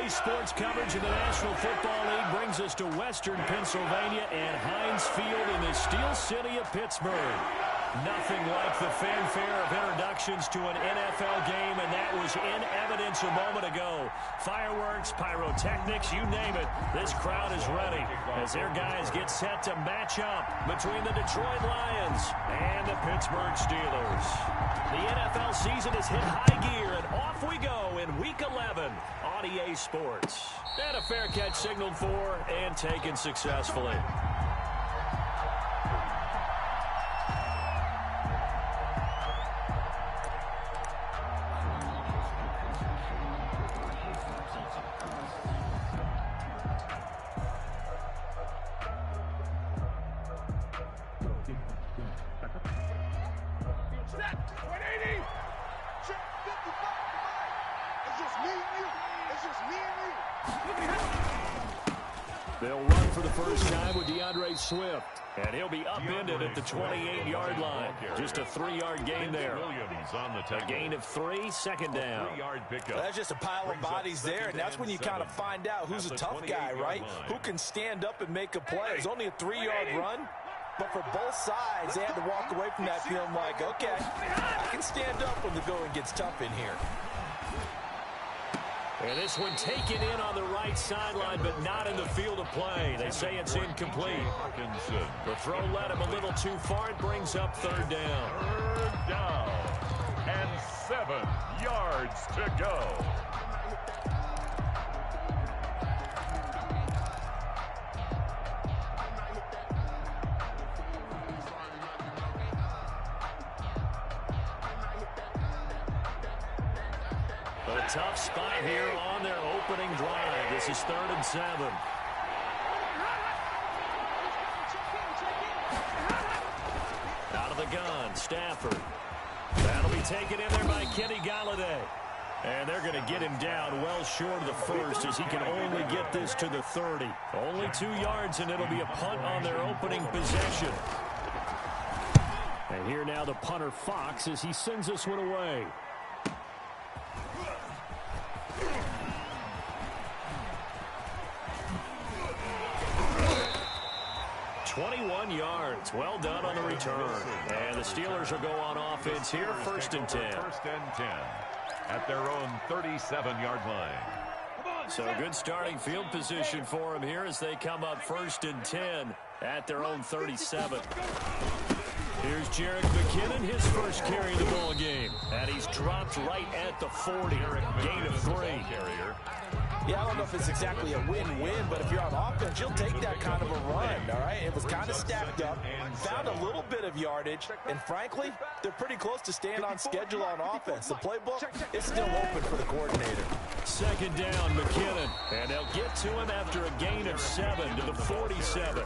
Today's sports coverage of the National Football League brings us to Western Pennsylvania and Heinz Field in the Steel City of Pittsburgh. Nothing like the fanfare of introductions to an NFL game, and that was in evidence a moment ago. Fireworks, pyrotechnics, you name it, this crowd is ready as their guys get set to match up between the Detroit Lions and the Pittsburgh Steelers. The NFL season has hit high gear, and off we go in Week 11 on EA Sports. And a fair catch signaled for and taken successfully. They'll run for the first time with DeAndre Swift, and he'll be upended at the 28-yard line. Just a 3-yard gain there. A gain of 3, second down. That's just a pile of bodies there, and that's when you kind of find out who's a tough guy, right? Who can stand up and make a play. It's only a 3-yard run, but for both sides, they had to walk away from that feeling like, okay, I can stand up when the going gets tough in here. And this one taken in on the right sideline, but not in the field of play. They say it's incomplete. The throw led him a little too far. It brings up third down. Third down and 7 yards to go. A tough spot here on their opening drive. This is 3rd and 7. Out of the gun, Stafford. That'll be taken in there by Kenny Golladay. And they're going to get him down well short of the first as he can only get this to the 30. Only 2 yards, and it'll be a punt on their opening possession. And here now the punter Fox as he sends this one away. 21 yards. Well done on the return. And the Steelers will go on offense here, 1st and 10. 1st and 10 at their own 37-yard line. So good starting field position for them here as they come up 1st and 10 at their own 37. Here's Jerick McKinnon, his first carry of the ball game. And he's dropped right at the 40. Gain of 3. Yeah, I don't know if it's exactly a win-win, but if you're on offense, you'll take that kind of a run, all right? It was kind of stacked up, found a little bit of yardage, and frankly, they're pretty close to staying on schedule on offense. The playbook is still open for the coordinator. 2nd down, McKinnon, and they'll get to him after a gain of 7 to the 47.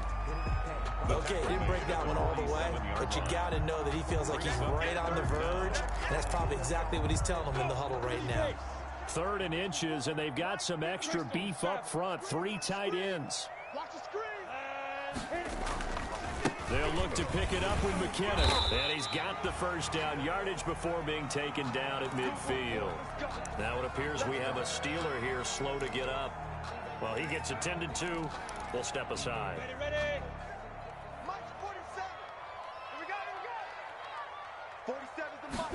Okay, didn't break that one all the way, but you got to know that he feels like he's right on the verge, and that's probably exactly what he's telling them in the huddle right now. 3rd and inches, and they've got some extra beef up front. 3 tight ends. They'll look to pick it up with McKinnon. And he's got the first down yardage before being taken down at midfield. Now it appears we have a Steeler here slow to get up. Well, he gets attended to. We'll step aside. Ready. March 47. Here we go. 47 is the mark.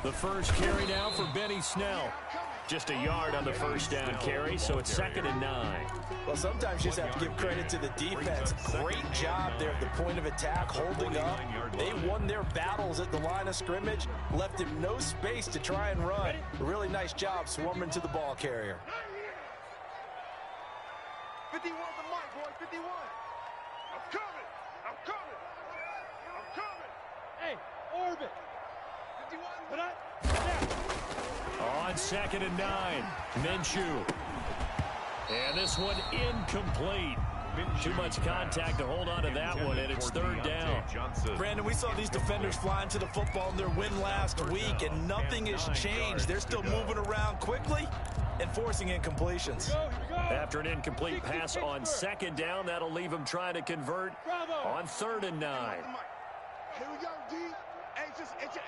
The first carry now for Benny Snell. Just a yard on the first down carry, so it's 2nd and 9. Well, sometimes you just have to give credit to the defense. Great job there at the point of attack, holding up. They won their battles at the line of scrimmage, left him no space to try and run. A really nice job swarming to the ball carrier. 51 the mark, boy. 51. I'm coming. Hey, orbit. 51. Put up. On 2nd and 9, Minshew. And this one incomplete. Too much contact to hold on to that one, and it's 3rd down. Brandon, we saw these defenders flying to the football in their win last week, and nothing has changed. They're still moving around quickly and forcing incompletions. After an incomplete pass on 2nd down, that'll leave them trying to convert on 3rd and 9. Here we go, D. Hey,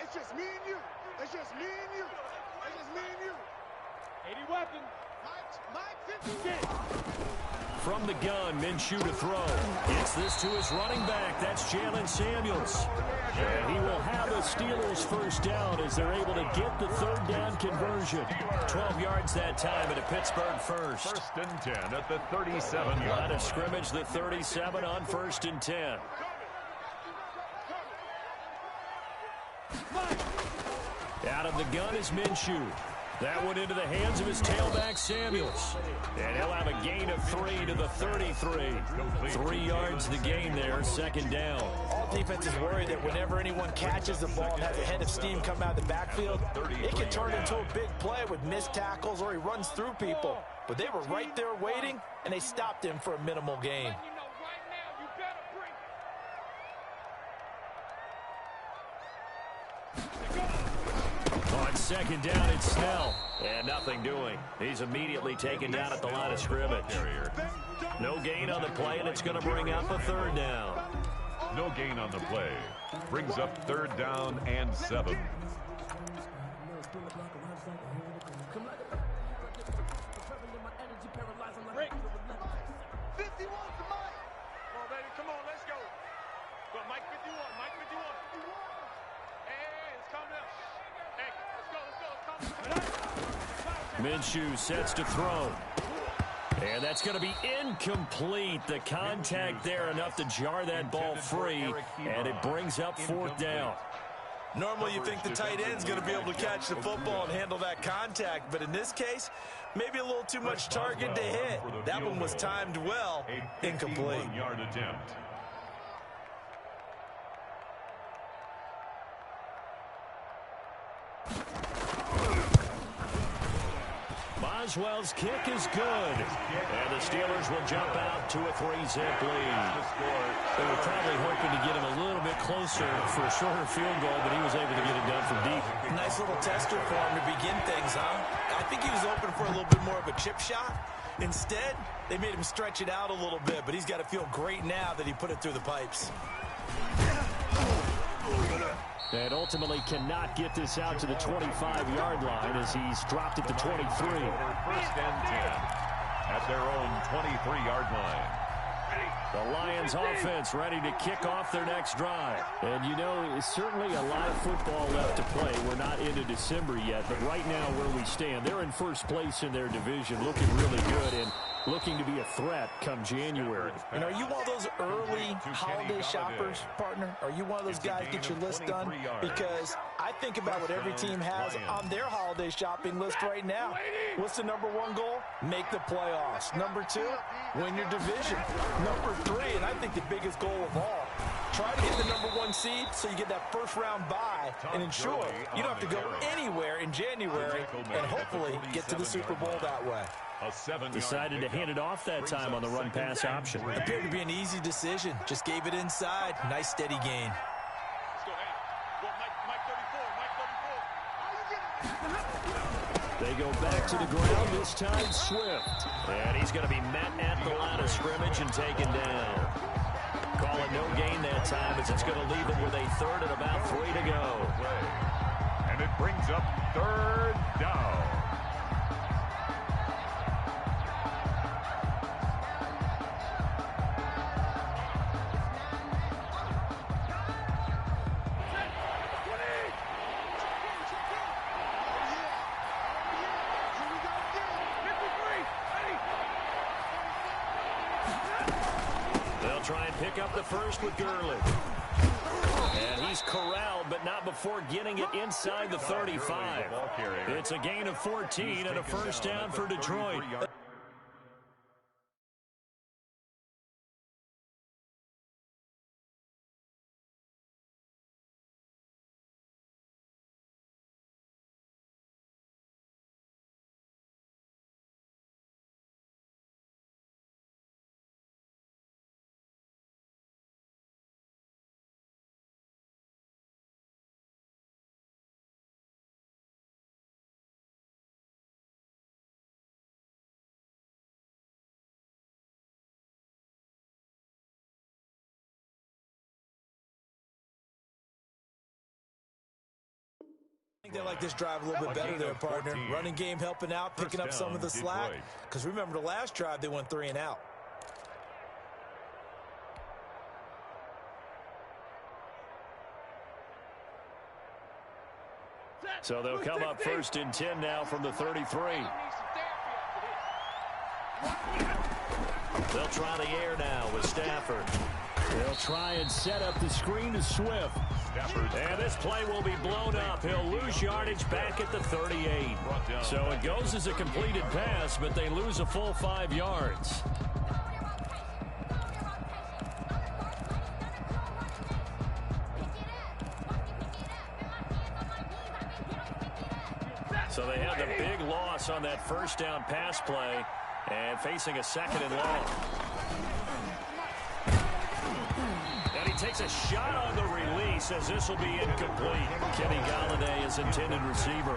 it's just me and you. It's just me and you. 80 weapon. Mike 50. From the gun, Minshew to throw. Gets this to his running back. That's Jalen Samuels. And he will have the Steelers first down as they're able to get the third down conversion. 12 yards that time at a Pittsburgh first. First and 10 at the 37-yard Line of scrimmage, the 37 on first and 10. Out of the gun is Minshew. That went into the hands of his tailback, Samuels. And he'll have a gain of 3 to the 33. 3 yards the gain there, second down. All defenses worry that whenever anyone catches the ball and has a head of steam come out of the backfield, it can turn into a big play with missed tackles or he runs through people. But they were right there waiting, and they stopped him for a minimal gain. On second down, it's Snell. And nothing doing. He's immediately taken down at the line of scrimmage. No gain on the play, and it's going to bring up a third down. No gain on the play. Brings up third down and 7. Rick. 51 to Mike. Come on, baby. Come on, let's go. Go, Mike 51. Mike 51. Hey, let's calm down. Hey, let's go. Minshew sets to throw. And that's going to be incomplete. The contact there enough to jar that ball free. And it brings up fourth down. Normally you think the tight end's going to be able to catch the football and handle that contact, but in this case, maybe a little too much target to hit. That one was timed well, incomplete. 51-yard attempt. Boswell's kick is good. And the Steelers will jump out to a 3-zip lead. They were probably hoping to get him a little bit closer for a shorter field goal, but he was able to get it done from deep. Nice little tester for him to begin things, huh? I think he was open for a little bit more of a chip shot. Instead, they made him stretch it out a little bit, but he's got to feel great now that he put it through the pipes. And ultimately cannot get this out to the 25-yard line as he's dropped it to 23. First and 10 at their own 23-yard line. The Lions offense ready to kick off their next drive. And you know, certainly a lot of football left to play. We're not into December yet, but right now where we stand, they're in first place in their division, looking really good and looking to be a threat come January. And are you one of those early holiday shoppers, partner? Are you one of those guys get your list done? Because I think about what every team has on their holiday shopping list right now. What's the number one goal? Make the playoffs. Number 2, win your division. Number 3, and I think the biggest goal of all, try to get the number 1 seed so you get that first round bye and ensure you don't have to go anywhere in January and hopefully get to the Super Bowl that way. Decided to hand it off that time on the run-pass option. Appeared to be an easy decision. Just gave it inside. Nice steady gain. Let's go, hey. Go, Mike 34. Mike 34. They go back to the ground, this time Swift. And he's going to be met at the line of scrimmage and taken down. Call it no gain that time as it's going to leave them with a third and about 3 to go. And it brings up third down. Try and pick up the first with Gurley. And he's corralled, but not before getting it inside the 35. It's a gain of 14 and a first down for Detroit. think they like this drive a little bit better there, partner. Running game helping out, picking up some of the slack. Because remember, the last drive, they went 3 and out. So they'll come up 1st and 10 now from the 33. They'll try the air now with Stafford. They'll try and set up the screen to Swift. And this play will be blown up. He'll lose yardage back at the 38. So it goes as a completed pass, but they lose a full 5 yards. So they had the big loss on that 1st down pass play and facing a 2nd and long. And he takes a shot on the release as this will be incomplete. Kenny Golladay is intended receiver.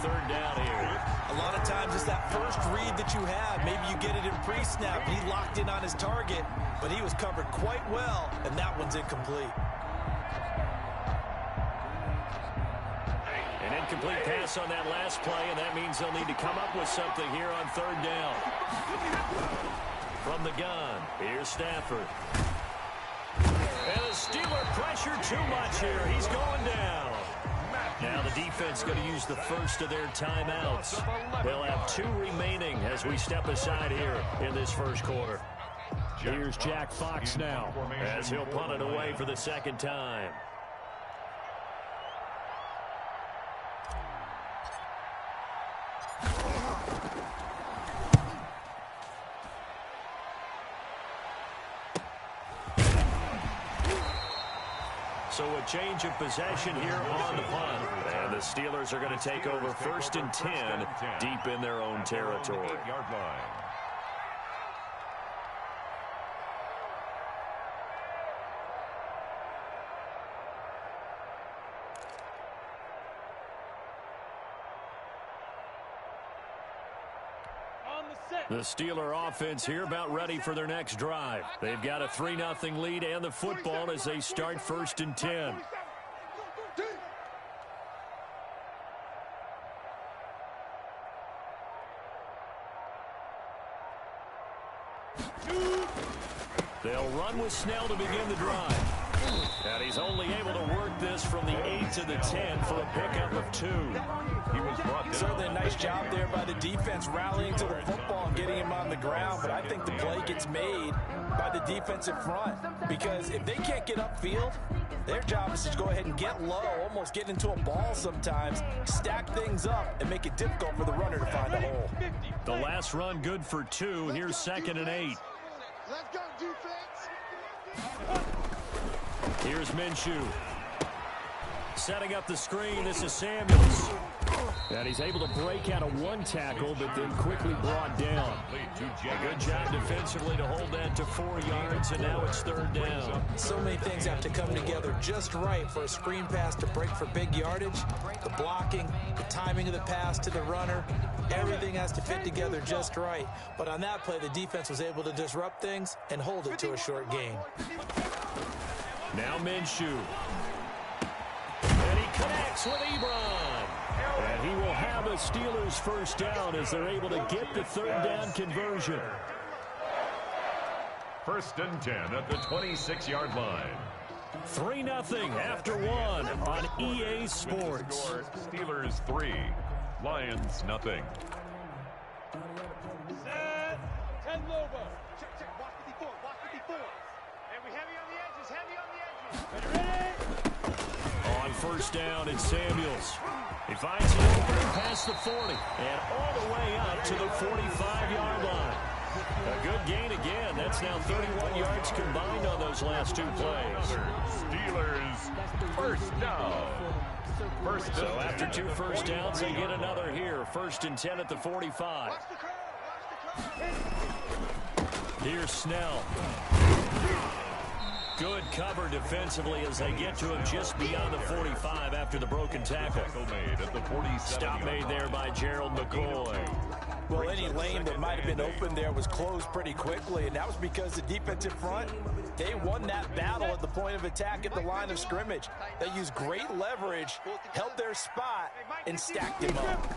3rd down here. A lot of times it's that first read that you have. Maybe you get it in pre-snap. He locked in on his target, but he was covered quite well, and that one's incomplete. An incomplete pass on that last play, and that means they'll need to come up with something here on 3rd down. From the gun, here's Stafford. And the Steeler pressure too much here. He's going down. Now the defense going to use the first of their timeouts. They'll have 2 remaining as we step aside here in this 1st quarter. Here's Jack Fox now as he'll punt it away for the 2nd time. So a change of possession here on the punt. And the Steelers are going to take over 1st and 10 deep in their own territory. 8-yard line. The Steeler offense here about ready for their next drive. They've got a 3-0 lead and the football as they start 1st and 10. They'll run with Snell to begin the drive. And he's only able to work this from the 8 to the 10 for a pickup of 2. He was brought down. Certainly a nice job there by the defense rallying to the football and getting him on the ground, but I think the play gets made by the defensive front because if they can't get upfield, their job is to go ahead and get low, almost get into a ball sometimes, stack things up, and make it difficult for the runner to find a hole. The last run good for 2. Here's 2nd and 8. Let's go, defense. Here's Minshew. Setting up the screen, this is Samuels. And he's able to break out of 1 tackle, but then quickly brought down. A good job defensively to hold that to 4 yards, and now it's 3rd down. So many things have to come together just right for a screen pass to break for big yardage. The blocking, the timing of the pass to the runner, everything has to fit together just right. But on that play, the defense was able to disrupt things and hold it to a short gain. Now Minshew. And he connects with Ebron. And he will have a Steelers 1st down as they're able to get the 3rd down conversion. 1st and 10 at the 26-yard line. 3-0 after 1 on EA Sports. Steelers 3, Lions nothing. Set. 10 Lobo. Check, check. Watch 54. Watch 54. And we heavy on the edges. Heavy on the edges. Ready? On 1st down, it's Samuels. He finds an opening past the 40 and all the way up to the 45-yard line. A good gain again. That's now 31 yards combined on those last 2 plays. Steelers 1st down. So after 2 1st downs, they get another here. 1st and 10 at the 45. Here's Snell. Good cover defensively as they get to him just beyond the 45 after the broken tackle. Made at the 47. Stop made there by Gerald McCoy. Well, any lane that might have been open there was closed pretty quickly, and that was because the defensive front, they won that battle at the point of attack at the line of scrimmage. They used great leverage, held their spot, and stacked him up.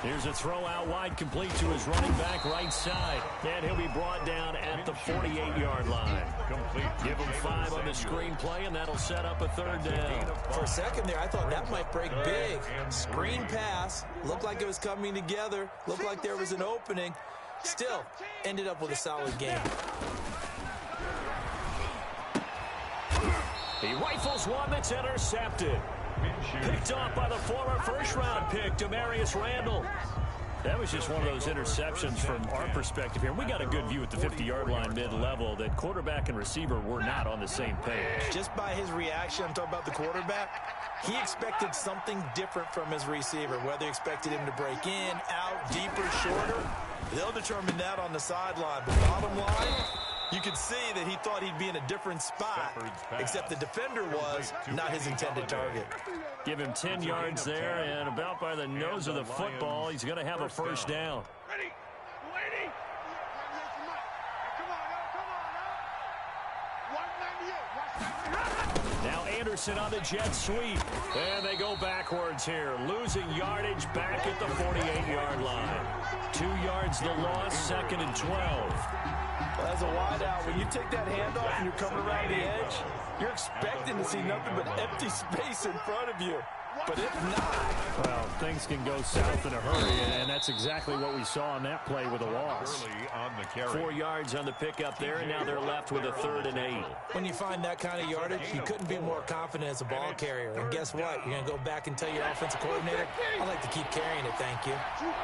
Here's a throw out wide, complete to his running back right side. And he'll be brought down at the 48-yard line. Give him 5 on the screen play, and that'll set up a 3rd down. For a second there, I thought that might break big. Screen pass, looked like it was coming together, looked like there was an opening. Still, ended up with a solid game. He rifles one that's intercepted. Picked off by the former first-round pick, Demarius Randall. That was just one of those interceptions from our perspective here. We got a good view at the 50-yard line mid-level that quarterback and receiver were not on the same page. Just by his reaction, I'm talking about the quarterback, he expected something different from his receiver, whether he expected him to break in, out, deeper, shorter. They'll determine that on the sideline. But bottom line, you could see that he thought he'd be in a different spot, except the defender was not his intended target. Give him 10 yards there, and about by the nose of the football, he's going to have a 1st down. Ready? Ready? Come on, now. 198. Now Anderson on the jet sweep. And they go backwards here, losing yardage back at the 48-yard line. 2 yards the loss, 2nd and 12. Well, as a wideout, when you take that handoff and you're coming around the edge, you're expecting to see nothing but empty space in front of you. But if not, well, things can go south in a hurry, and that's exactly what we saw on that play with a loss. 4 yards on the pickup there, and now they're left with a 3rd and 8. When you find that kind of yardage, you couldn't be more confident as a ball carrier. And guess what? You're going to go back and tell your offensive coordinator, I'd like to keep carrying it, thank you. 22.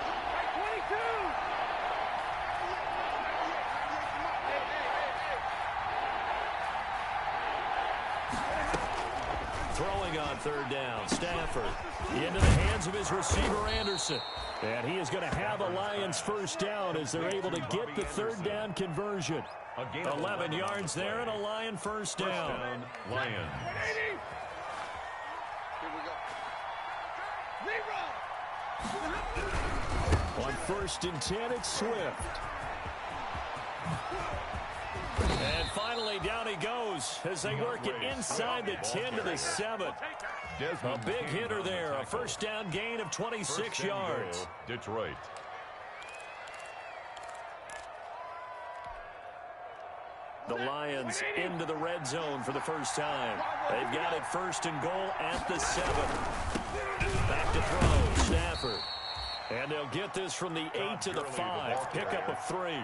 Throwing on 3rd down, Stafford into the hands of his receiver, Anderson. And he is going to have a Lions 1st down as they're able to get the 3rd down conversion. 11 yards there and a Lion 1st down. Lions. Here we go. On 1st and 10, it's Swift. And finally, down he goes as they work it inside the 10 to the 7. A big hitter there, a 1st down gain of 26 yards. Detroit. The Lions into the red zone for the first time. They've got it 1st and goal at the 7. Back to throw, Stafford. And they'll get this from the 8 to the 5. Pickup of 3.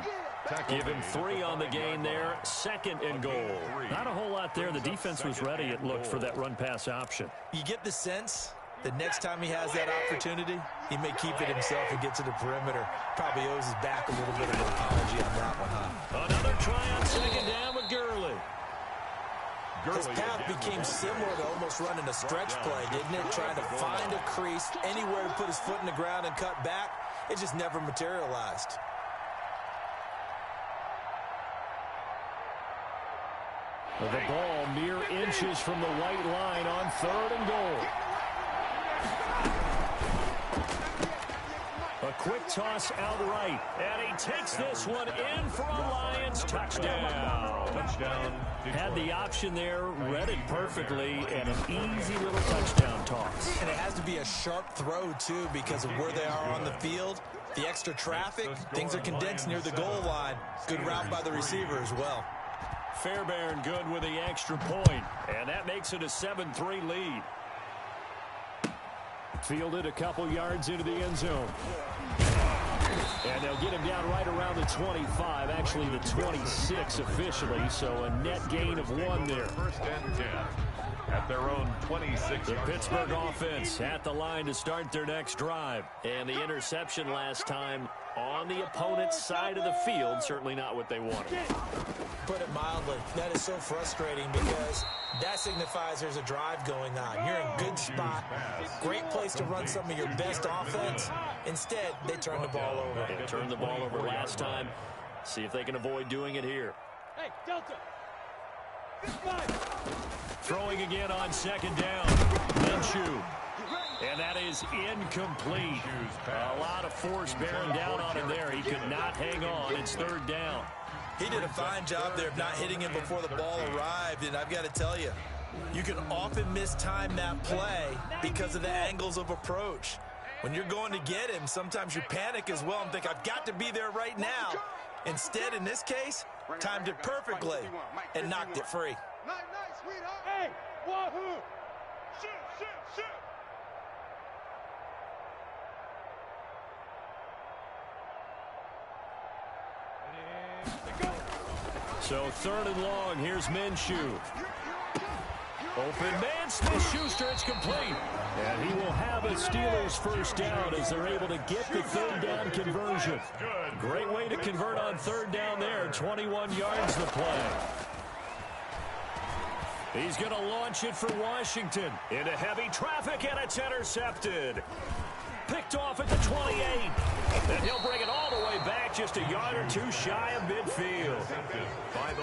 Give him 3 on the gain there. 2nd and goal. Not a whole lot there. The defense was ready, it looked, for that run-pass option. You get the sense that next time he has that opportunity, he may keep it himself and get to the perimeter. Probably owes his back a little bit of an apology on that one, huh? Another try on 2nd down with Gurley. His path became similar to almost running a stretch play, didn't it? Trying to find a crease, anywhere to put his foot in the ground and cut back. It just never materialized. The ball mere inches from the white line on 3rd and goal. A quick toss out right, and he takes this one in for a Lions touchdown. Had the option there, read it perfectly, and an easy little touchdown toss. And it has to be a sharp throw, too, because of where they are on the field. The extra traffic, things are condensed near the goal line. Good route by the receiver as well. Fairbairn good with the extra point, and that makes it a 7-3 lead. Fielded a couple yards into the end zone. And they'll get him down right around the 25, actually the 26 officially, so a net gain of 1 there. 1st and 10 at their own 26. The Pittsburgh offense at the line to start their next drive. And the interception last time on the opponent's side of the field, certainly not what they wanted. Put it mildly, that is so frustrating because that signifies there's a drive going on. You're in good spot, great place to run some of your best offense. Instead, they turn the ball over. They turned the ball over last time. See if they can avoid doing it here. Hey, Delta. Throwing again on second down. Minshew. And that is incomplete. A lot of force bearing down on him there. He could not hang on. It's third down. He did a fine job there of not hitting him before the ball arrived, and I've got to tell you, you can often mistime that play because of the angles of approach. When you're going to get him, sometimes you panic as well and think, I've got to be there right now. Instead, in this case, timed it perfectly and knocked it free. Nice, sweetheart. Hey, wahoo. Shoot. So third and long, here's Minshew. Open man, Smith-Schuster, it's complete. And he will have a Steelers first down as they're able to get the third down conversion. Great way to convert on third down there. 21 yards the play. He's going to launch it for Washington. Into heavy traffic, and it's intercepted. Picked off at the 28. And he'll bring it all the way back just a yard or two shy of midfield.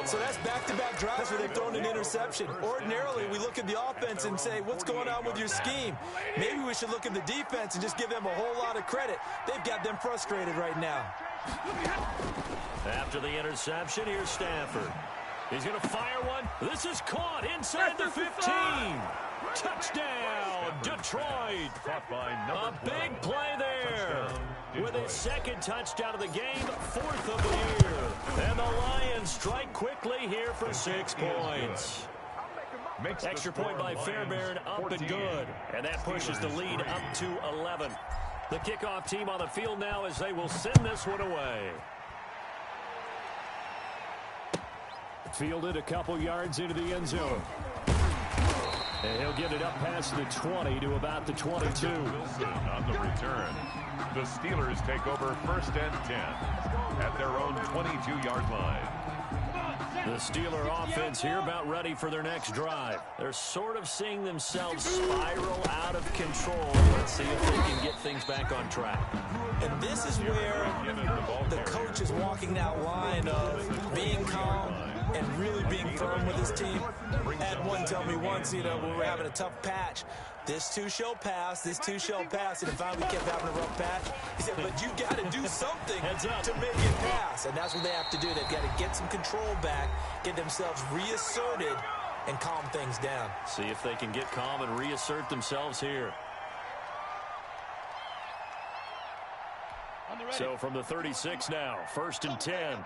So that's back-to-back drives where they've thrown an interception. Ordinarily, we look at the offense and say, what's going on with your scheme? Maybe we should look at the defense and just give them a whole lot of credit. They've got them frustrated right now. After the interception, here's Stafford. He's going to fire one. This is caught inside the 15. Touchdown, Detroit. A big play there. With his second touchdown of the game, fourth of the year. And the Lions strike quickly here for 6 points. Extra point by Fairbairn, up and good. And that pushes the lead up to 11. The kickoff team on the field now as they will send this one away. Fielded a couple yards into the end zone. And he'll get it up past the 20 to about the 22. Wilson on the return. The Steelers take over first and 10 at their own 22-yard line. The Steeler offense here about ready for their next drive. They're sort of seeing themselves spiral out of control. Let's see if they can get things back on track. And this is where the coach is walking that line of being calm and really being firm with his team. Had one tell me once, when we were having a tough patch, this too shall pass, this too shall pass. And finally we kept having a rough patch. He said, but you got to do something to make it pass. And that's what they have to do. They've got to get some control back, get themselves reasserted, and calm things down. See if they can get calm and reassert themselves here. So from the 36 now, first and 10.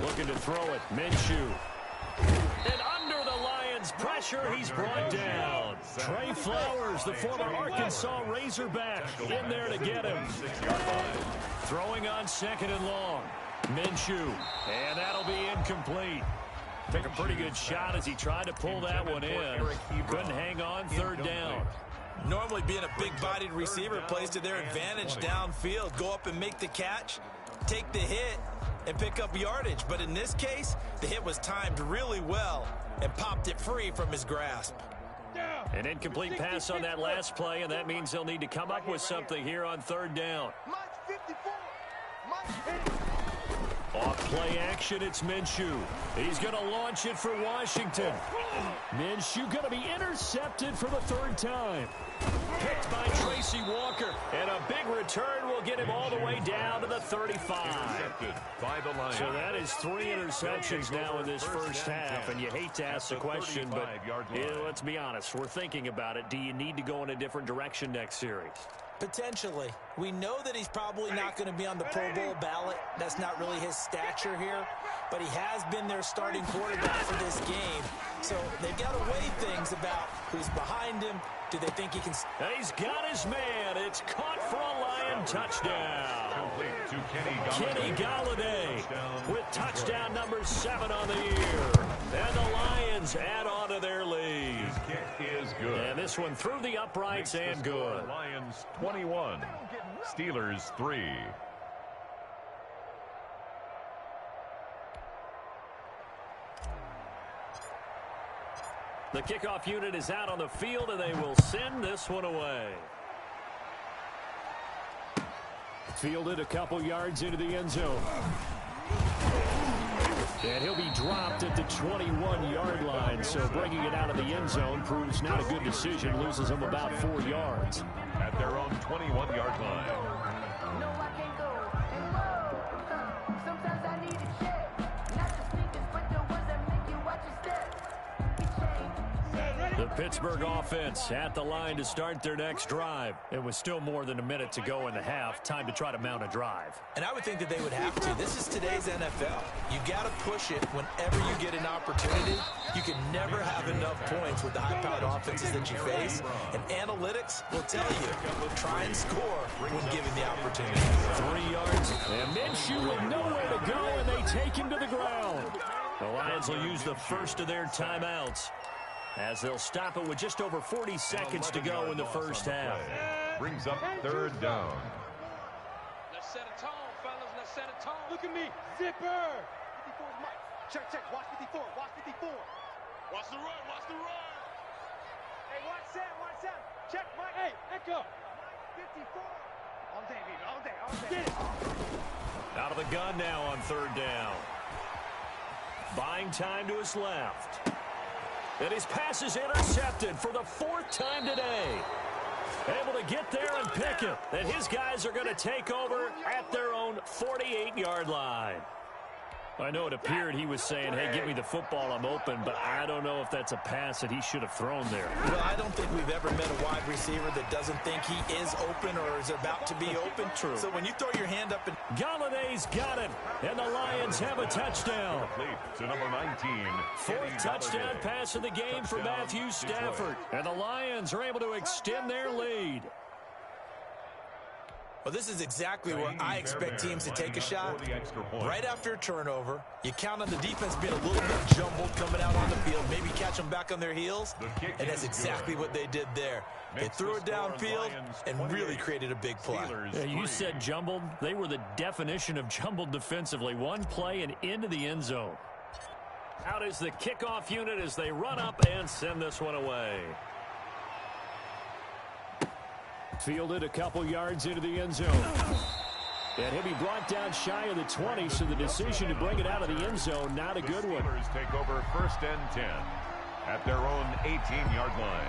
Looking to throw it, Minshew. And under the Lions' pressure, he's brought down. Trey Flowers, the former Arkansas Razorback, in there to get him. Throwing on second and long. Minshew, and that'll be incomplete. Took a pretty good shot as he tried to pull that one in. Couldn't hang on, third down. Normally being a big-bodied receiver plays to their advantage downfield. Go up and make the catch, take the hit, and pick up yardage. But in this case, the hit was timed really well and popped it free from his grasp. An incomplete pass on that last play, and that means they'll need to come up with something here on third down. Off play action, it's Minshew. He's going to launch it for Washington. Minshew going to be intercepted for the third time. Picked by Tracy Walker. And a big return will get him all the way down to the 35. So that is 3 interceptions now in this first half. And you hate to ask the question, but let's be honest. We're thinking about it. Do you need to go in a different direction next series? Potentially. We know that he's probably not going to be on the Pro Bowl ballot. That's not really his stature here. But he has been their starting quarterback for this game. So they've got to weigh things about who's behind him. Do they think he can... And he's got his man. It's caught for a Lion touchdown. Kenny Golladay with touchdown number 7 on the year. And the Lions add on to their lead. His kick is good. And this one through the uprights and good. Lions 21, Steelers 3. The kickoff unit is out on the field, and they will send this one away. Fielded a couple yards into the end zone. And he'll be dropped at the 21-yard line, so bringing it out of the end zone proves not a good decision, loses him about 4 yards. At their own 21-yard line. The Pittsburgh offense at the line to start their next drive. It was still more than a minute to go in the half. Time to try to mount a drive. And I would think that they would have to. This is today's NFL. You got to push it whenever you get an opportunity. You can never have enough points with the high-powered offenses that you face. And analytics will tell you, try and score when given the opportunity. 3 yards. And Minshew with nowhere to go, and they take him to the ground. The Lions will use the first of their timeouts, as they'll stop it with just over 40 seconds to go in the first half. Brings up third down. Let's set a tone, fellas. Let's set a tone. Look at me. Zipper. 54 Mike. Check. Watch 54. Watch 54. Watch the run. Watch the run. Hey, watch Sam. Check, Mike. Hey, echo. 54. All day, baby. All day. Get it. Out of the gun now on third down. Buying time to his left. And his pass is intercepted for the 4th time today. Able to get there and pick it. And his guys are going to take over at their own 48-yard line. I know it appeared he was saying, hey, give me the football, I'm open, but I don't know if that's a pass that he should have thrown there. Well, I don't think we've ever met a wide receiver that doesn't think he is open or is about to be open. True. So when you throw your hand up and... Galladay's got it, and the Lions have a touchdown. To number 19. 4th touchdown pass of the game for Matthew Stafford. And the Lions are able to extend their lead. Well, this is exactly where I expect teams to take a shot. Right after a turnover, you count on the defense being a little bit jumbled coming out on the field, maybe catch them back on their heels, and that's exactly what they did there. They threw it downfield and really created a big play. Yeah, you said jumbled. They were the definition of jumbled defensively. One play and into the end zone. Out is the kickoff unit as they run up and send this one away. Fielded a couple yards into the end zone. And he'll be brought down shy of the 20, so the decision to bring it out of the end zone, not a good one. The Steelers take over 1st and 10 at their own 18-yard line.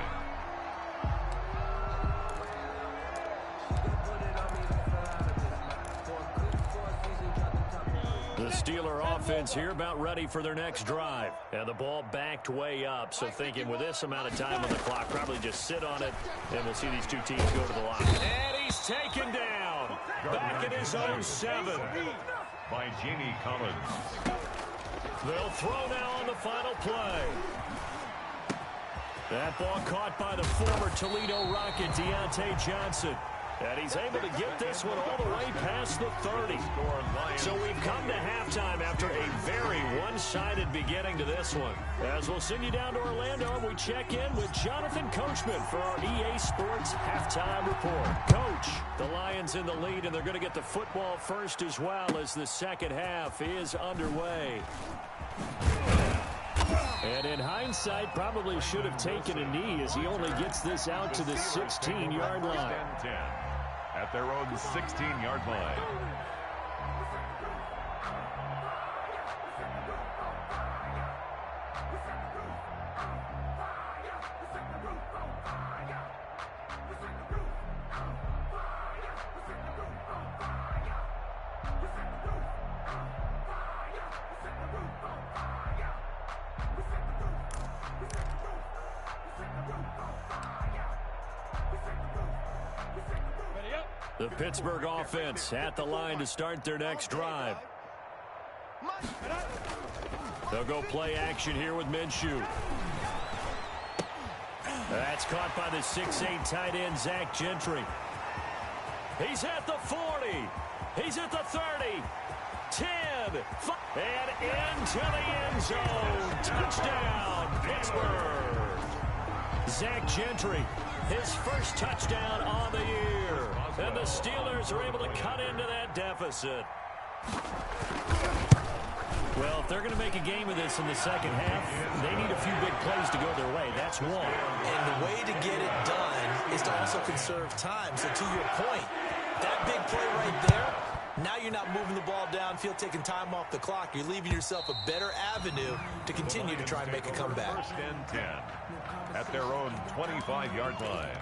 The Steeler offense here about ready for their next drive. And the ball backed way up, so thinking with this amount of time on the clock, probably just sit on it, and we'll see these two teams go to the line. And he's taken down. Back at his own 7. By Jamie Collins. They'll throw now on the final play. That ball caught by the former Toledo Rocket, Deontay Johnson. And he's able to get this one all the way past the 30. So we've come to halftime after a very one-sided beginning to this one. As we'll send you down to Orlando, and we check in with Jonathan Coachman for our EA Sports Halftime Report. Coach, the Lions in the lead, and they're going to get the football first as well as the second half is underway. And in hindsight, probably should have taken a knee as he only gets this out to the 16-yard line. At their own 16-yard line. The Pittsburgh offense at the line to start their next drive. They'll go play action here with Minshew. That's caught by the 6'8" tight end, Zach Gentry. He's at the 40. He's at the 30. 10. And into the end zone. Touchdown, Pittsburgh. Zach Gentry, his first touchdown on the year. And the Steelers are able to cut into that deficit. Well, if they're going to make a game of this in the second half, they need a few big plays to go their way. That's one. And the way to get it done is to also conserve time. So to your point, That big play right there, now you're not moving the ball downfield, taking time off the clock. You're leaving yourself a better avenue to continue to try and make a comeback. First and 10 at their own 25-yard line.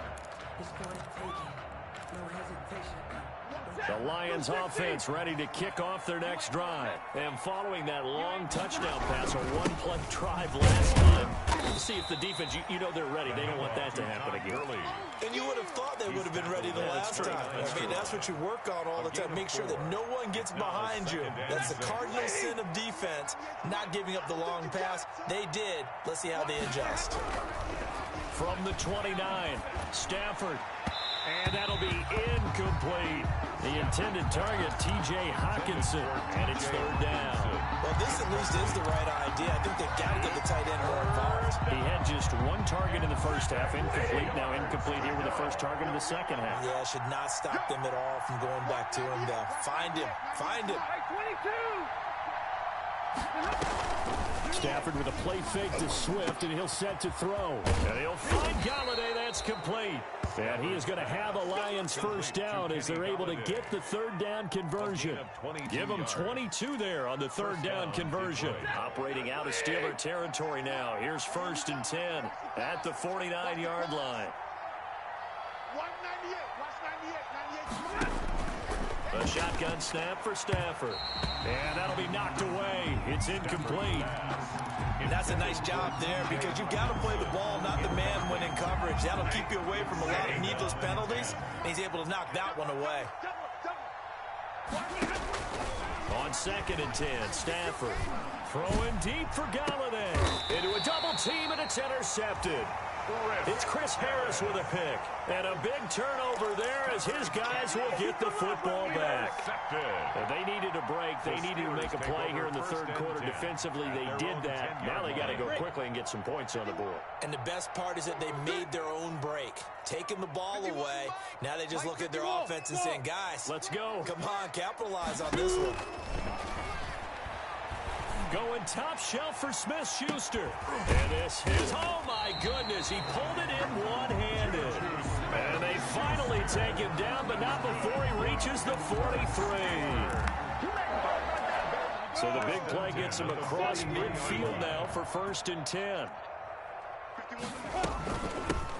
The Lions offense ready to kick off their next drive. And following that long touchdown pass, a one-play drive last time, see if the defense, you know they're ready. They don't want that to happen again. And you would have thought they would have been ready the last time. I mean, that's what you work on all the time. Make sure that no one gets behind you. That's the cardinal sin of defense, not giving up the long pass. They did. Let's see how they adjust. From the 29, Stafford. And that'll be incomplete. The intended target, T.J. Hockenson, and it's third down. Well, this at least is the right idea. I think they've got to get the tight end more involved. He had just one target in the first half, incomplete. Now incomplete here with the first target in the second half. Yeah, should not stop them at all from going back to him, though. Find him. Find him. Stafford with a play fake to Swift, and he'll set to throw. And he'll find Galladay. That's complete. And he is going to have a Lions first down as they're able to get the third down conversion. Give them 22 there on the third down conversion. Operating out of Steeler territory now. Here's first and 10 at the 49-yard line. A shotgun snap for Stafford. And that'll be knocked away. It's incomplete. And that's a nice job there because you've got to play the ball, not the man when in coverage. That'll keep you away from a lot of needless penalties. And he's able to knock that one away. On second and 10, Stafford throwing deep for Galladay. Into a double team, and it's intercepted. It's Chris Harris with a pick. And a big turnover there as his guys will get the football back. And they needed a break. They needed to make a play here in the third quarter. Defensively, they did that. Now they got to go quickly and get some points on the board. And the best part is that they made their own break. Taking the ball away. Now they just look at their offense and saying, guys, let's go. Come on, capitalize on this one. Going top shelf for Smith-Schuster. And this is, oh my goodness, he pulled it in one-handed. And they finally take him down, but not before he reaches the 43. So the big play gets him across midfield now for first and 10.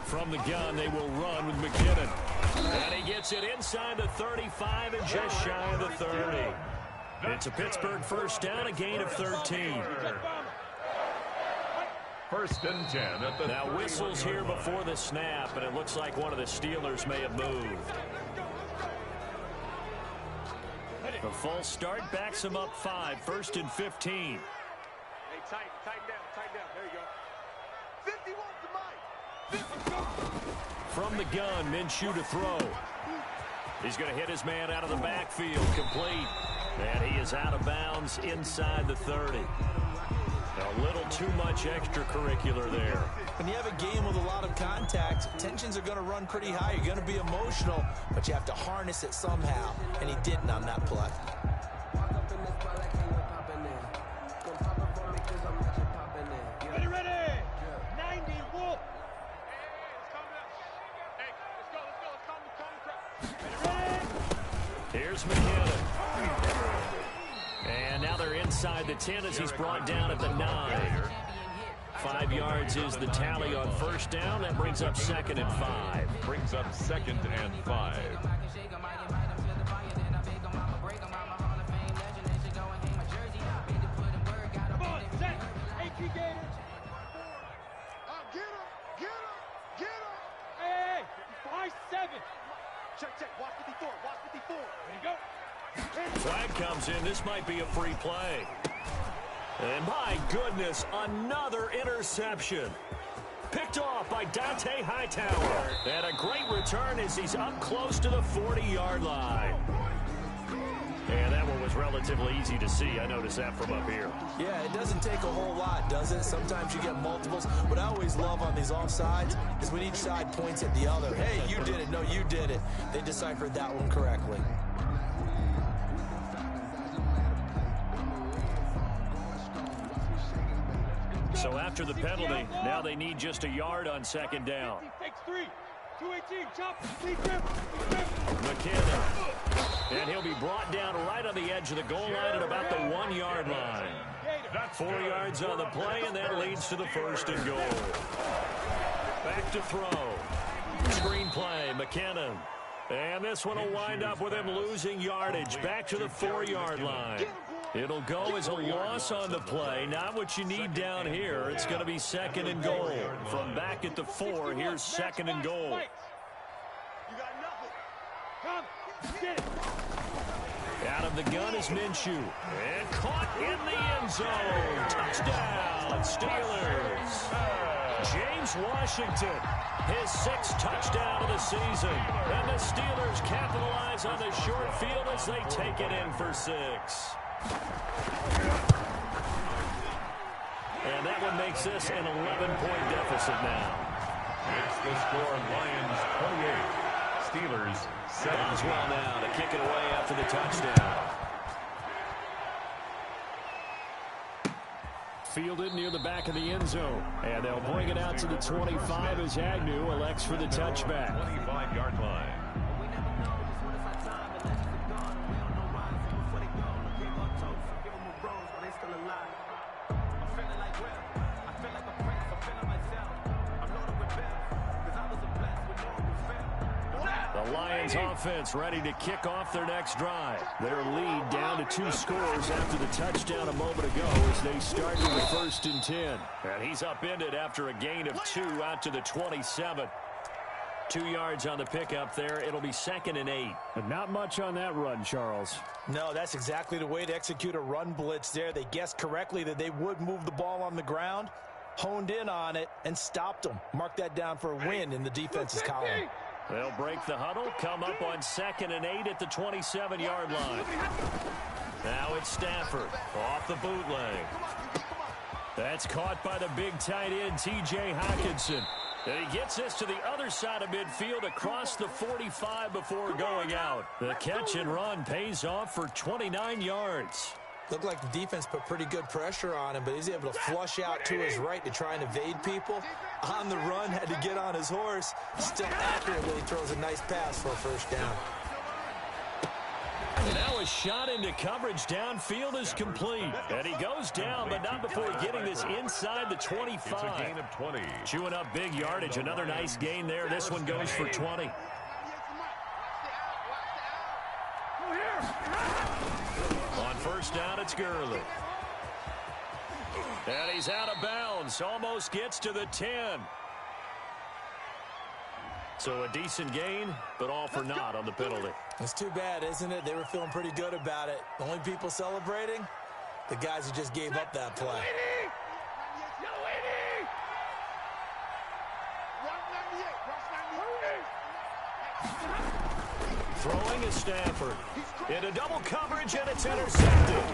From the gun, they will run with McKinnon. And he gets it inside the 35 and just shy of the 30. It's a Pittsburgh first down, a gain of 13. First and 10 at the now whistles here before the snap, and it looks like one of the Steelers may have moved. The false start backs him up 5, first and 15. Hey, tighten down. There you go. 51 to Mike. From the gun, Minshew to throw. He's going to hit his man out of the backfield, complete. And he is out of bounds inside the 30. A little too much extracurricular there. When you have a game with a lot of contact, tensions are going to run pretty high. You're going to be emotional, but you have to harness it somehow. And he didn't on that play. Ready. 90 Wolf. Hey, let's go. Here's McKinnon. And now they're inside the 10 as he's brought down at the 9. 5 yards is the tally on first down. That brings up second and 5. Brings up second and 5. Come on, set. HE Gators. Get him. Hey, 5-7. Check. Watch 54. There you go. Flag comes in. This might be a free play. And my goodness, another interception. Picked off by Dante Hightower. And a great return as he's up close to the 40-yard line. And that one was relatively easy to see. I noticed that from up here. Yeah, it doesn't take a whole lot, does it? Sometimes you get multiples. What I always love on these offsides is when each side points at the other. Hey, you did it. No, you did it. They deciphered that one correctly. So after the penalty, now they need just a yard on second down. Takes 3. 218. Chop. McKinnon. And he'll be brought down right on the edge of the goal line at about the 1-yard line. 4 yards on the play, and that leads to the 1st and goal. Back to throw. Screen play, McKinnon. And this one will wind up with him losing yardage back to the 4-yard line. It'll go as a loss on the play. Not what you need down here. It's going to be 2nd and goal. From back at the 4, here's 2nd and goal. Out of the gun is Minshew. And caught in the end zone. Touchdown, Steelers. James Washington, his 6th touchdown of the season. And the Steelers capitalize on the short field as they take it in for 6. And that one makes this an 11-point deficit now. It's the score, Lions 28, Steelers 7. Boswell now to kick it away after the touchdown. Fielded near the back of the end zone. And they'll bring it out to the 25 as Agnew elects for the touchback. 25-yard line. The Lions offense ready to kick off their next drive. Their lead down to 2 scores after the touchdown a moment ago as they start with the 1st and 10. And he's upended after a gain of 2 out to the 27. 2 yards on the pickup there. It'll be 2nd and 8. But not much on that run, Charles. No, that's exactly the way to execute a run blitz there. They guessed correctly that they would move the ball on the ground, honed in on it, and stopped them. Mark that down for a win in the defense's column. They'll break the huddle, come up on 2nd and 8 at the 27-yard line. Now it's Stafford off the bootleg. That's caught by the big tight end, T.J. Hockenson. And he gets this to the other side of midfield across the 45 before going out. The catch and run pays off for 29 yards. Looked like the defense put pretty good pressure on him, but he's able to flush out to his right to try and evade people. On the run, had to get on his horse. Still accurately throws a nice pass for a 1st down. And now a shot into coverage downfield is complete. And he goes down, but not before getting this inside the 25. It's a gain of 20. Chewing up big yardage. Another nice gain there. This one goes for 20. On 1st down, it's Gurley. And he's out of bounds. Almost gets to the 10. So a decent gain, but all for naught on the penalty. It's too bad, isn't it? They were feeling pretty good about it. The only people celebrating, the guys who just gave up that play. Throwing is Stafford. Into double coverage, and it's intercepted.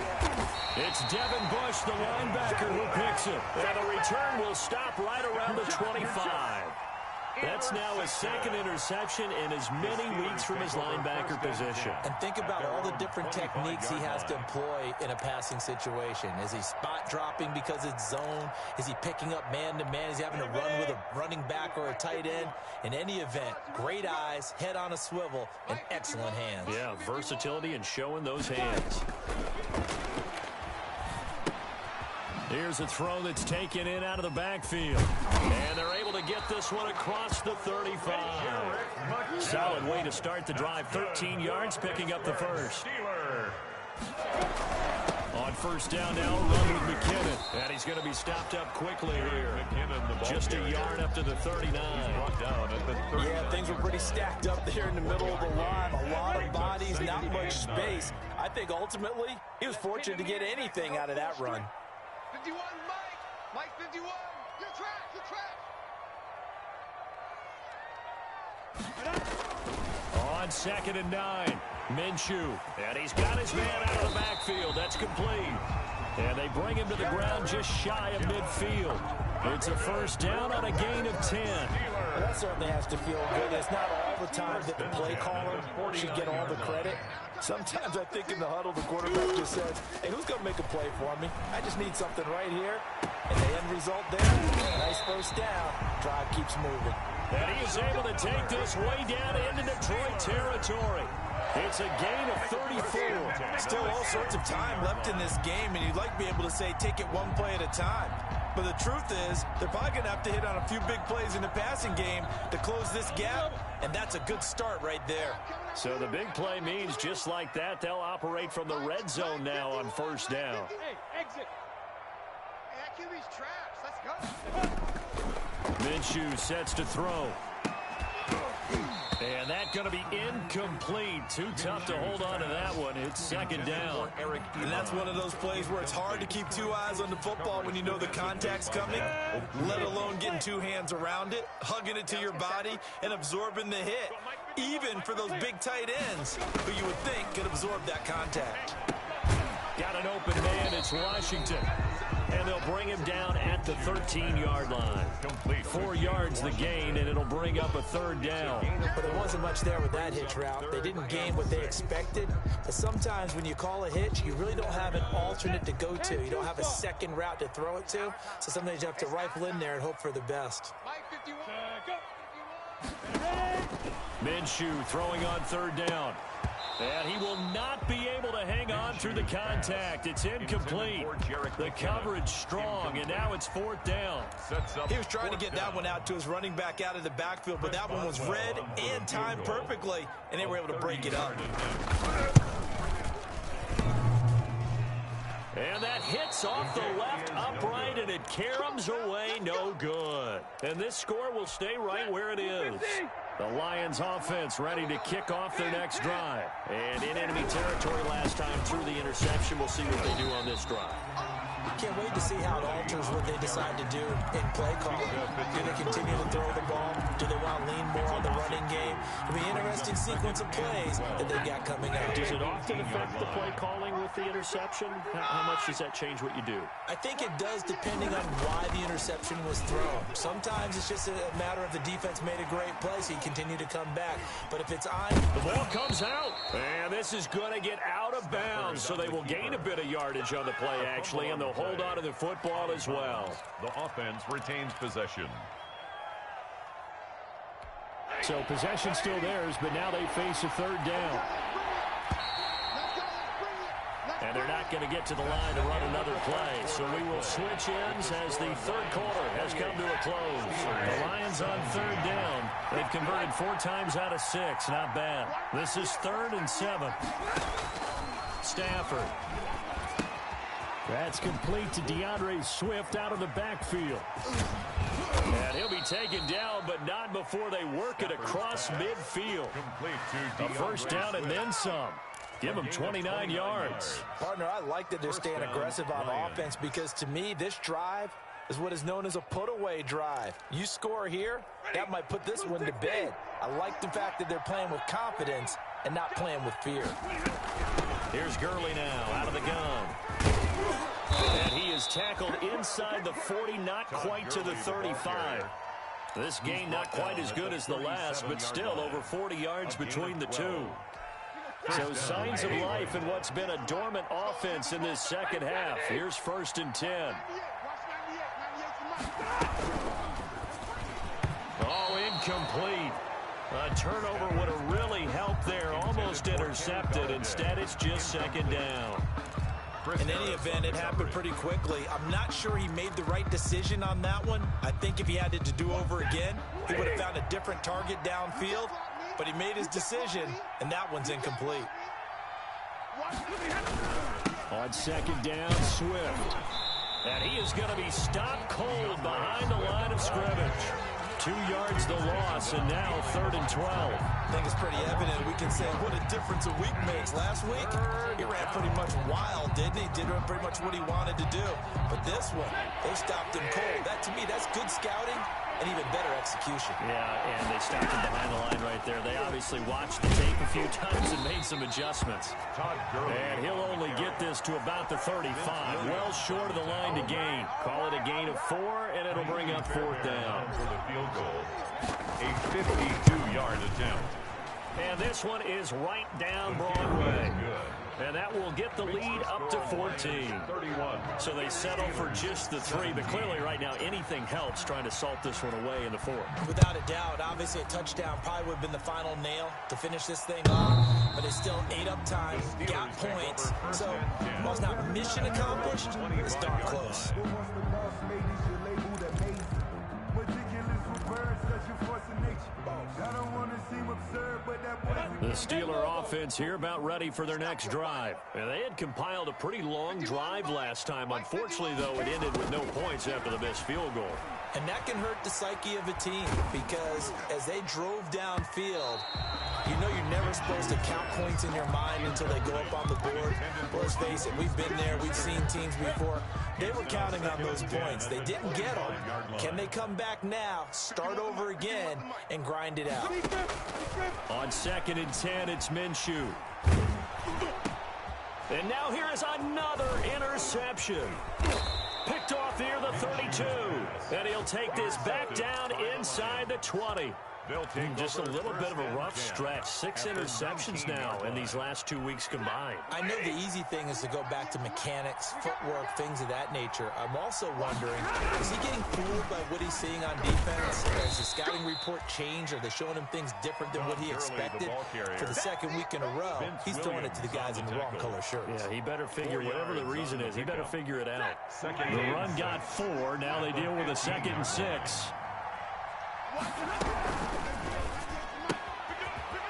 It's Devin Bush, the linebacker, who picks it. And the return will stop right around the 25. That's now his 2nd interception in as many weeks from his linebacker position. And think about all the different techniques he has to employ in a passing situation. Is he spot dropping because it's zone? Is he picking up man-to-man? Is he having to run with a running back or a tight end? In any event, great eyes, head on a swivel, and excellent hands. Yeah, versatility and showing those hands. Here's a throw that's taken in out of the backfield. And they're able to get this one across the 35. Solid way to start the drive. 13 yards, picking up the 1st. On 1st down now, run with McKinnon. And he's going to be stopped up quickly here. Just a yard up to the 39. Yeah, things were pretty stacked up there in the middle of the line. A lot of bodies, not much space. I think ultimately he was fortunate to get anything out of that run. 51, Mike 51. Your track. On 2nd and 9, Minshew. And he's got his man out of the backfield. That's complete. And they bring him to the ground just shy of midfield. It's a 1st down on a gain of 10. Well, that certainly has to feel good. It's not all the time that the play caller should get all the credit. Sometimes I think in the huddle, the quarterback just says, hey, who's going to make a play for me? I just need something right here. And the end result there, nice 1st down. Drive keeps moving. And he is able to take this way down into Detroit territory. It's a gain of 34. Still all sorts of time left in this game, and you'd like to be able to say take it one play at a time. But the truth is, they're probably going to have to hit on a few big plays in the passing game to close this gap, and that's a good start right there. So the big play means just like that, they'll operate from the red zone now on first down. Hey, exit. Hey, that QB's trash. Let's go. Minshew sets to throw. And that's going to be incomplete. Too tough to hold on to that one. It's second down. And that's one of those plays where it's hard to keep two eyes on the football when you know the contact's coming, let alone getting two hands around it, hugging it to your body, and absorbing the hit, even for those big tight ends who you would think could absorb that contact. Got an open man. It's Washington. And they'll bring him down at the 13-yard line. 4 yards the gain, and it'll bring up a third down. But there wasn't much there with that hitch route. They didn't gain what they expected. But sometimes when you call a hitch, you really don't have an alternate to go to. You don't have a second route to throw it to. So sometimes you have to rifle in there and hope for the best. Minshew throwing on third down. And he will not be able to hang on through the contact. It's incomplete. The coverage strong, and now it's fourth down. He was trying to get that one out to his running back out of the backfield, but that one was read and timed perfectly, and they were able to break it up. And that hits off the left upright, and it caroms away, no good. And this score will stay right where it is. The Lions offense ready to kick off their next drive. And in enemy territory last time through the interception. We'll see what they do on this drive. Can't wait to see how it alters what they decide to do in play calling. Do they continue to throw the ball? Do they want to lean more on the running game? It'll be an interesting sequence of plays that they've got coming up. Does it often affect the play calling with the interception? How much does that change what you do? I think it does, depending on why the interception was thrown. Sometimes it's just a matter of the defense made a great play, so you continue to come back. But if it's on... The ball comes out. And this is going to get out of bounds, so they will gain a bit of yardage on the play, actually, and they'll hold on to the football as well. The offense retains possession. So possession still theirs, but now they face a third down. And they're not going to get to the line to run another play. So we will switch ends as the third quarter has come to a close. The Lions on third down. They've converted 4 times out of 6. Not bad. This is 3rd and 7. Stafford. That's complete to DeAndre Swift out of the backfield. And he'll be taken down, but not before they work it across midfield. A first down and then some. Give them 29 yards. Partner, I like that they're staying aggressive on offense because, to me, this drive is what is known as a put-away drive. You score here, that might put this one to bed. I like the fact that they're playing with confidence and not playing with fear. Here's Gurley now out of the gun. And he is tackled inside the 40, not quite to the 35. This game not quite as good as the last, but still over 40 yards between the two. So signs of life in what's been a dormant offense in this second half. Here's 1st and 10. Oh, incomplete. A turnover would have really helped there. Almost intercepted. Instead, it's just second down. In any event, it happened pretty quickly. I'm not sure he made the right decision on that one. I think if he had it to do over again, he would have found a different target downfield. But he made his decision, and that one's incomplete. On second down, Swift. And he is going to be stopped cold behind the line of scrimmage. 2 yards the loss, and now 3rd and 12. I think it's pretty evident. We can say what a difference a week makes. Last week, he ran pretty much wild, didn't he? Did pretty much what he wanted to do. But this one, they stopped him cold. That, to me, that's good scouting and even better execution. Yeah, and they stopped him behind the line right there. They obviously watched the tape a few times and made some adjustments. And he'll only get this to about the 35. Well short of the line to gain. Call it a gain of 4, and it'll bring up 4th down. For the field goal, a 52-yard attempt. And this one is right down Broadway. And that will get the lead up to 14. 31. So they settle for just the 3, but clearly right now anything helps trying to salt this one away in the 4th. Without a doubt, obviously a touchdown probably would have been the final nail to finish this thing off, but it's still 8 up time, got points, so while it's not mission accomplished, it's darn close. The Steeler offense here about ready for their next drive. And they had compiled a pretty long drive last time. Unfortunately, though, it ended with no points after the missed field goal. And that can hurt the psyche of a team because as they drove downfield, you know you're never supposed to count points in your mind until they go up on the board. Well, let's face it, we've been there. We've seen teams before. They were counting on those points. They didn't get them. Can they come back now, start over again, and grind it out? On 2nd and 10, it's Minshew. And now here is another interception. Picked off near the 32. And he'll take this back down inside the 20. Just a little bit of a rough stretch. 6 interceptions now in these last 2 weeks combined. I know the easy thing is to go back to mechanics, footwork, things of that nature. I'm also wondering, is he getting fooled by what he's seeing on defense? Has the scouting report changed? Are they showing him things different than what he expected? For the 2nd week in a row, he's throwing it to the guys in the wrong color shirts. Yeah, he better figure, whatever the reason is, he better figure it out. The run got 4. Now they deal with a 2nd and 6.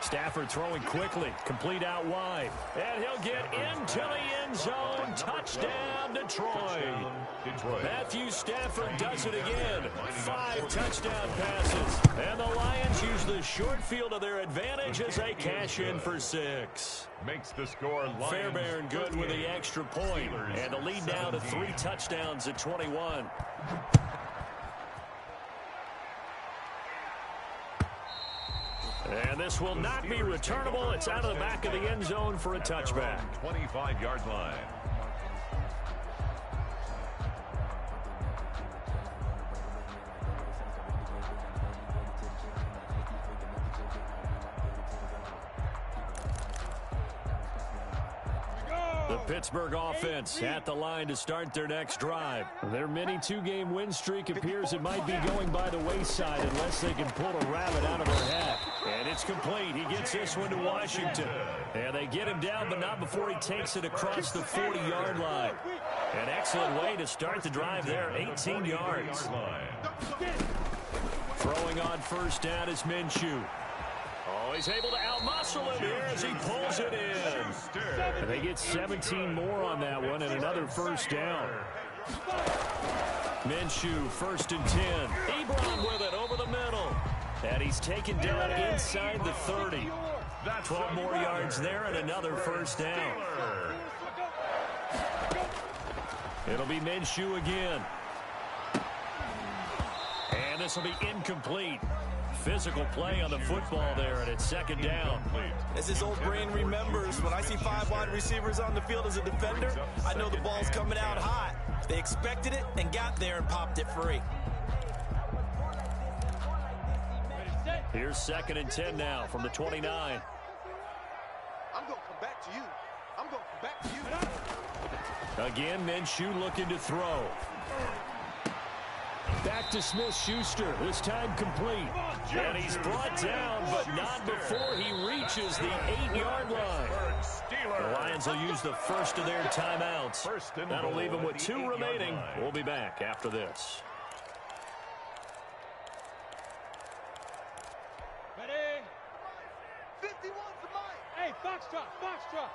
Stafford throwing quickly, complete out wide, and he'll get into the end zone. Touchdown, Detroit. Matthew Stafford does it again. 5 touchdown passes, and the Lions use the short field to their advantage as they cash in for 6. Makes the score Fairbairn good with the extra point, and the lead now to 3 touchdowns at 21. And this will not be returnable. It's out of the back of the end zone for a touchback. 25-yard line. The Pittsburgh offense at the line to start their next drive. Their mini 2-game win streak appears it might be going by the wayside unless they can pull a rabbit out of their hat. And it's complete. He gets this one to Washington. And they get him down, but not before he takes it across the 40-yard line. An excellent way to start the drive there, 18 yards. Throwing on first down is Minshew. Oh, he's able to outmuscle him here as he pulls it in. And they get 17 more on that one and another first down. Minshew, 1st and 10. Ebron with it over the middle. And he's taken down inside the 30. 12 more yards there and another first down. It'll be Minshew again. And this will be incomplete. Physical play on the football there, and it's 2nd down. As his old brain remembers, when I see 5 wide receivers on the field as a defender, I know the ball's coming out hot. They expected it and got there and popped it free. Here's 2nd and 10 now from the 29. I'm going to come back to you. I'm going to come back to you. Again, Minshew looking to throw. Back to Smith-Schuster, this time complete. And he's brought down, but not before he reaches the 8-yard line. The Lions will use the first of their timeouts. That'll leave them with 2 remaining. We'll be back after this. Ready? 51's the Mike. Hey, Foxtrot, Foxtrot.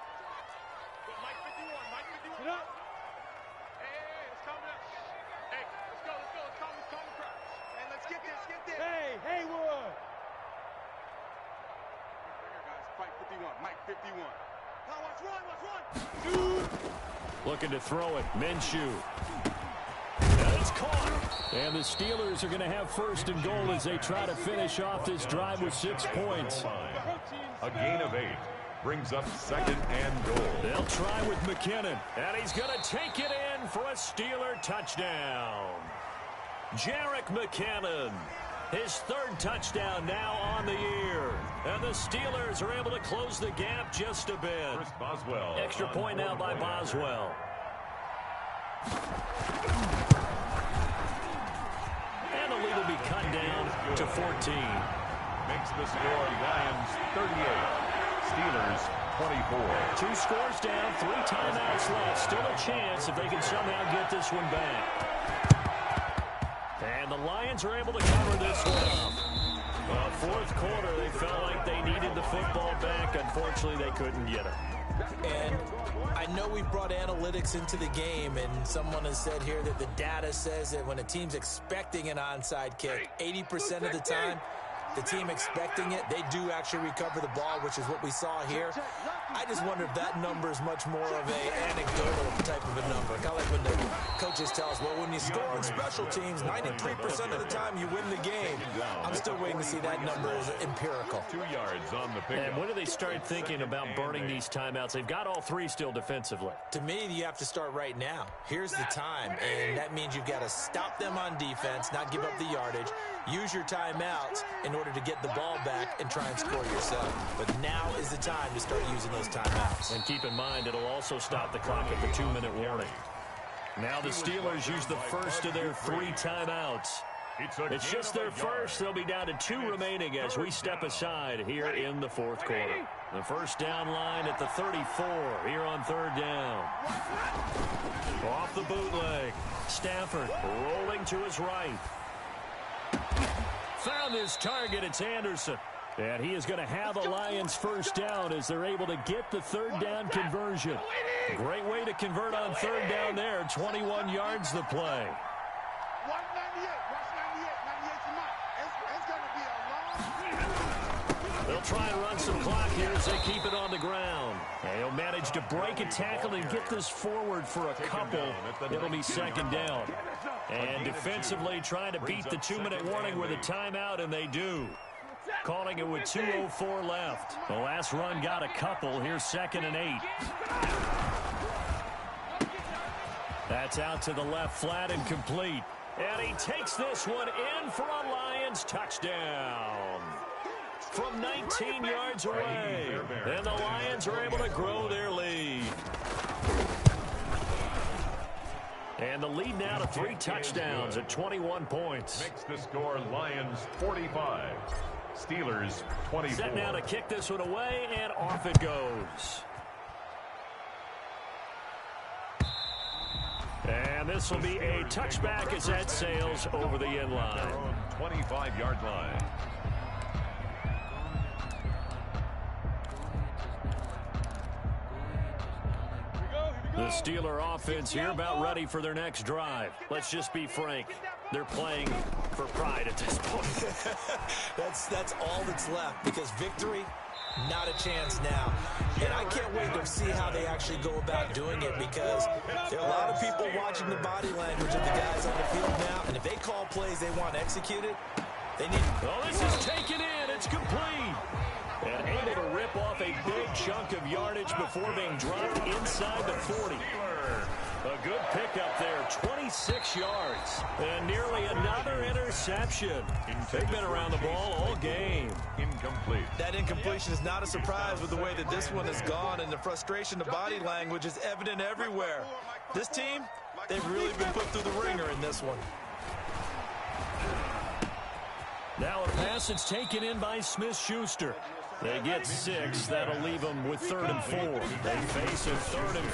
Mike 51, Mike 51. Get up. Hey, it's coming up. Hey, let's go, let's calm the crowd. Hey, let's get this. Hey, Haywood. Right here, guys, fight 51, Mike 51. Now watch one. Looking to throw it, Minshew. And it's caught. And the Steelers are going to have 1st and goal as they try to finish off this drive with 6 points. A gain of 8 brings up 2nd and goal. They'll try with McKinnon, and he's going to take it in for a Steeler touchdown. Jerick McKinnon. His third touchdown now on the year. And the Steelers are able to close the gap just a bit. Boswell. Extra point now by Boswell. And the lead will be cut down to 14. Makes the score Lions 38. Steelers 24. 2 scores down, 3 timeouts left. Still a chance if they can somehow get this one back. And the Lions are able to cover this one up. Fourth quarter, they felt like they needed the football back. Unfortunately, they couldn't get it. And I know we brought analytics into the game, and someone has said here that the data says that when a team's expecting an onside kick, 80% of the time, the team expecting it, they do actually recover the ball, which is what we saw here. I just wonder if that number is much more of an anecdotal type of a number. Kind of like when the coaches tell us, well, when you score on special teams, 93% of the time you win the game. I'm still waiting to see that number as empirical. 2 yards on the pickup. And when do they start thinking about burning these timeouts? They've got all 3 still defensively. To me, you have to start right now. Here's the time, and that means you've got to stop them on defense, not give up the yardage, use your timeouts in order to get the ball back and try and score yourself. But now is the time to start using those timeouts. And keep in mind, it'll also stop the clock at the 2-minute warning. Now the Steelers use the first of their 3 timeouts. It's just their first. They'll be down to 2 remaining as we step aside here in the fourth quarter. The first down line at the 34 here on 3rd down. Off the bootleg. Stafford rolling to his right. Found his target. It's Anderson. And he is going to have a Lions first down as they're able to get the 3rd down conversion. Great way to convert on 3rd down there. 21 yards the play. They'll try and run some clock here as they keep it on the ground. And he'll manage to break a tackle and get this forward for a couple. It'll be 2nd down. And defensively trying to beat the 2-minute warning with a timeout, and they do. Calling it with 2:04 left. The last run got a couple. Here's 2nd and 8. That's out to the left, flat and complete. And he takes this one in for a Lions touchdown. From 19 yards away. And the Lions are able to grow their lead. And the lead now to 3 touchdowns at 21 points. Makes the score Lions 45. Steelers 24. Set now to kick this one away, and off it goes. And this will be a touchback as that sails over the end line. 25-yard line. The Steeler offense here about ready for their next drive. Let's just be frank. They're playing for pride at this point. That's all that's left, because victory, not a chance now. And I can't wait to see how they actually go about doing it, because there are a lot of people watching the body language of the guys on the field now, and if they call plays they want executed, they need... Oh, this is taken in. It's complete. And able to rip off a big chunk of yardage before being dropped inside the 40. A good pickup there, 26 yards. And nearly another interception. They've been around the ball all game. Incomplete. That incompletion is not a surprise with the way that this one has gone, and the frustration, the body language is evident everywhere. This team, they've really been put through the ringer in this one. Now a pass that's taken in by Smith-Schuster. They get 6. That'll leave them with 3rd and 4. They face a 3rd and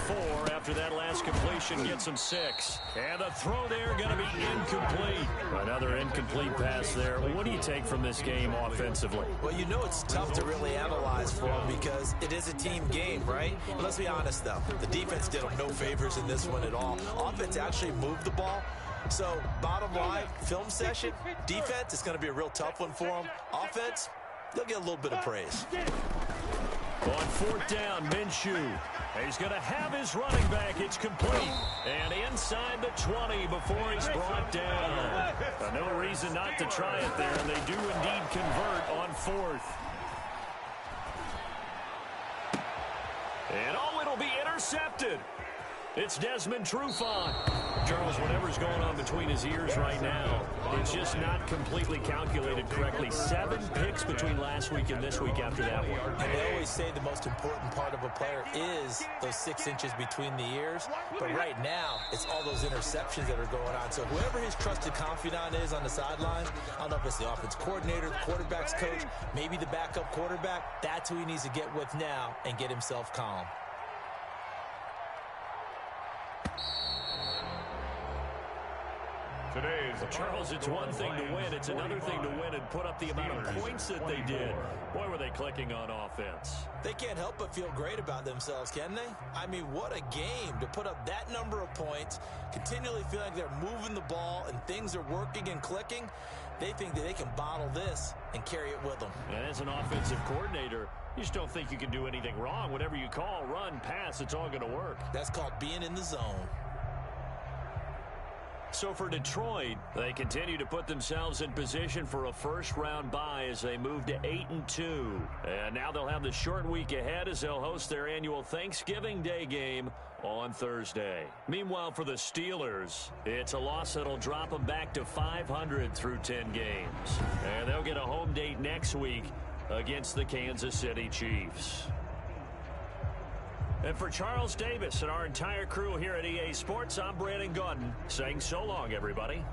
4 after that last completion gets them 6. And the throw there going to be incomplete. Another incomplete pass there. What do you take from this game offensively? Well, you know it's tough to really analyze for them because it is a team game, right? But let's be honest, though. The defense did them no favors in this one at all. Offense actually moved the ball. So, bottom line, film session, defense, it's going to be a real tough one for them. Offense, they'll get a little bit of praise. On 4th down, Minshew. He's going to have his running back. It's complete. And inside the 20 before he's brought down. No reason not to try it there, and they do indeed convert on 4th. And oh, it'll be intercepted. It's Desmond Trufant. Charles, whatever's going on between his ears right now, it's just not completely calculated correctly. 7 picks between last week and this week after that one. And they always say the most important part of a player is those 6 inches between the ears. But right now, it's all those interceptions that are going on. So whoever his trusted confidant is on the sidelines, I don't know if it's the offense coordinator, the quarterback's coach, maybe the backup quarterback, that's who he needs to get with now and get himself calm. Charles, it's one thing to win. It's another thing to win and put up the amount of points that they did. Boy, were they clicking on offense. They can't help but feel great about themselves, can they? I mean, what a game to put up that number of points, continually feel like they're moving the ball and things are working and clicking. They think that they can bottle this and carry it with them. And as an offensive coordinator, you just don't think you can do anything wrong. Whatever you call, run, pass, it's all going to work. That's called being in the zone. So for Detroit, they continue to put themselves in position for a first-round bye as they move to 8-2. And now they'll have the short week ahead as they'll host their annual Thanksgiving Day game on Thursday. Meanwhile, for the Steelers, it's a loss that'll drop them back to 500 through 10 games. And they'll get a home date next week against the Kansas City Chiefs. And for Charles Davis and our entire crew here at EA Sports, I'm Brandon Gaudin saying so long, everybody.